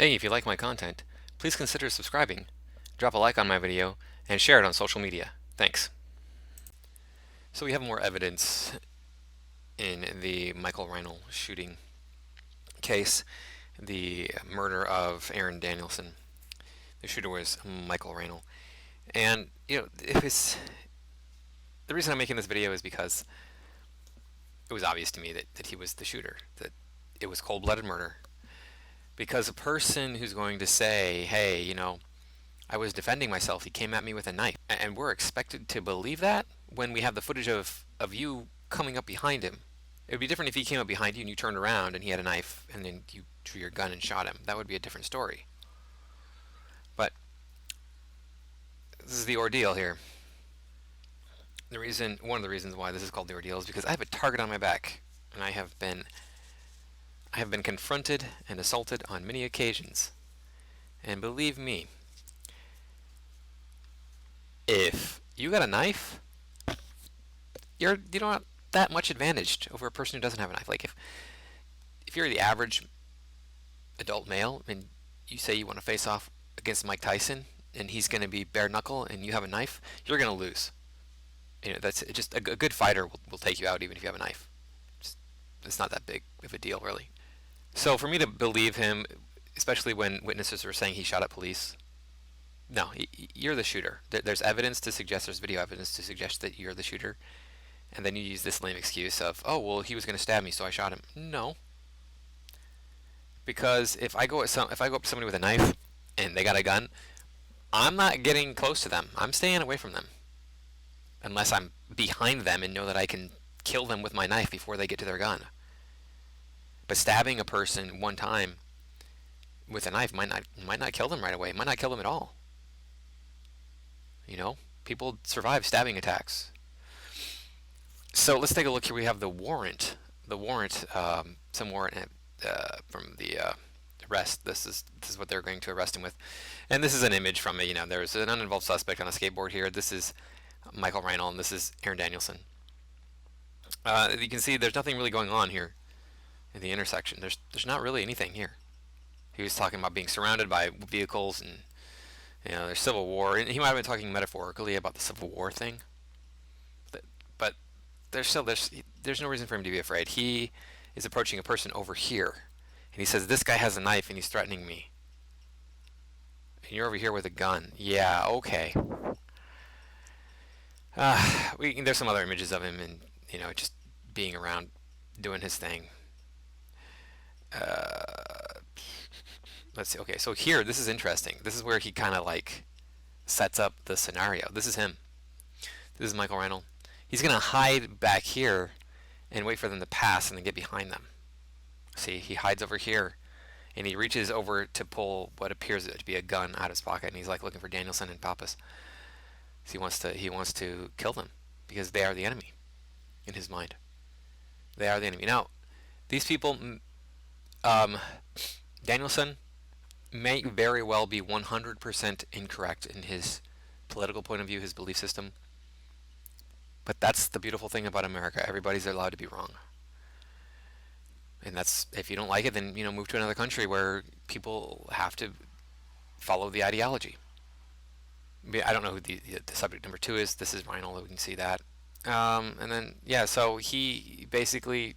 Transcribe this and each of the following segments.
Hey, if you like my content, please consider subscribing, drop a like on my video, and share it on social media. Thanks. So we have more evidence in the Michael Reinl shooting case, the murder of Aaron Danielson. The shooter was Michael Reinl. And, if it's the reason I'm making this video is because it was obvious to me that he was the shooter, that it was cold-blooded murder. Because a person who's going to say, hey, I was defending myself. He came at me with a knife. And we're expected to believe that when we have the footage of you coming up behind him. It would be different if he came up behind you and you turned around and he had a knife and then you drew your gun and shot him. That would be a different story. But this is the ordeal here. One of the reasons why this is called the ordeal is because I have a target on my back, and I have been confronted and assaulted on many occasions. And believe me, if you got a knife, you don't have that much advantage over a person who doesn't have a knife. Like if you're the average adult male and you say you want to face off against Mike Tyson and he's going to be bare knuckle and you have a knife, you're going to lose. That's just a good fighter will take you out even if you have a knife. It's not that big of a deal, really. So for me to believe him, especially when witnesses are saying he shot at police, no, you're the shooter. There's evidence to suggest, there's video evidence to suggest that you're the shooter, and then you use this lame excuse of, oh, well, he was going to stab me, so I shot him. No, because if I go up to somebody with a knife and they got a gun, I'm not getting close to them. I'm staying away from them, unless I'm behind them and know that I can kill them with my knife before they get to their gun. But stabbing a person one time with a knife might not kill them right away. It might not kill them at all. People survive stabbing attacks. So let's take a look here. We have the warrant. Some warrant from the arrest. This is what they're going to arrest him with, and this is an image from it. There's an uninvolved suspect on a skateboard here. This is Michael Reinl, and this is Aaron Danielson. You can see there's nothing really going on here in the intersection. There's not really anything here. He was talking about being surrounded by vehicles and there's civil war, and he might have been talking metaphorically about the Civil War thing. But there's no reason for him to be afraid. He is approaching a person over here, and he says, "This guy has a knife and he's threatening me. And you're over here with a gun." Yeah, okay. There's some other images of him, and just being around, doing his thing. Let's see. Okay, so here, this is interesting. This is where he kind of like sets up the scenario. This is him. This is Michael Reinl. He's gonna hide back here and wait for them to pass and then get behind them. See, he hides over here, and he reaches over to pull what appears to be a gun out of his pocket, and he's like looking for Danielson and Pappas. So he wants to kill them because they are the enemy in his mind. They are the enemy. Now, these people, Danielson may very well be 100% incorrect in his political point of view, his belief system. But that's the beautiful thing about America. Everybody's allowed to be wrong. And that's, if you don't like it, then move to another country where people have to follow the ideology. I don't know who the subject number 2 is. This is Reinl. We can see that. And then, yeah, so he basically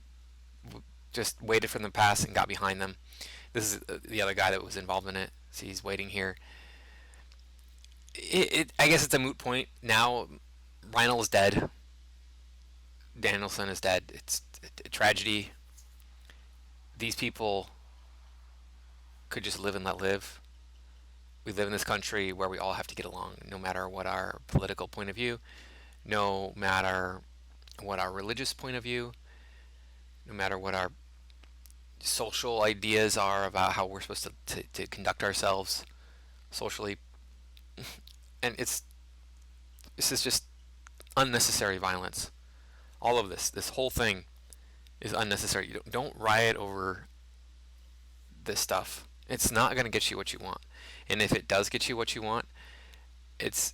just waited for them to pass and got behind them. This is the other guy that was involved in it. See, he's waiting here. I guess it's a moot point. Now, Reinl is dead. Danielson is dead. It's a tragedy. These people could just live and let live. We live in this country where we all have to get along, no matter what our political point of view, no matter what our religious point of view, no matter what our social ideas are about how we're supposed to conduct ourselves socially. And this is just unnecessary violence. All of this whole thing is unnecessary. You don't riot over this stuff. It's not going to get you what you want. And if it does get you what you want, it's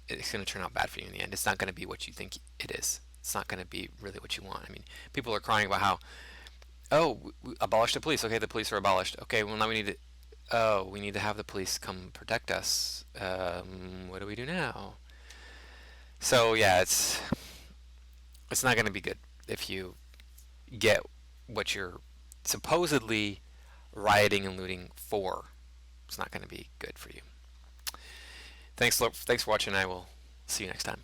going to turn out bad for you in the end. It's not going to be what you think it is. It's not going to be really what you want. I mean, people are crying about how, oh, we abolished the police. Okay, the police are abolished. Okay, well, now we need oh, we need to have the police come protect us. What do we do now? So yeah, it's not going to be good if you get what you're supposedly rioting and looting for. It's not going to be good for you. Thanks for watching. I will see you next time.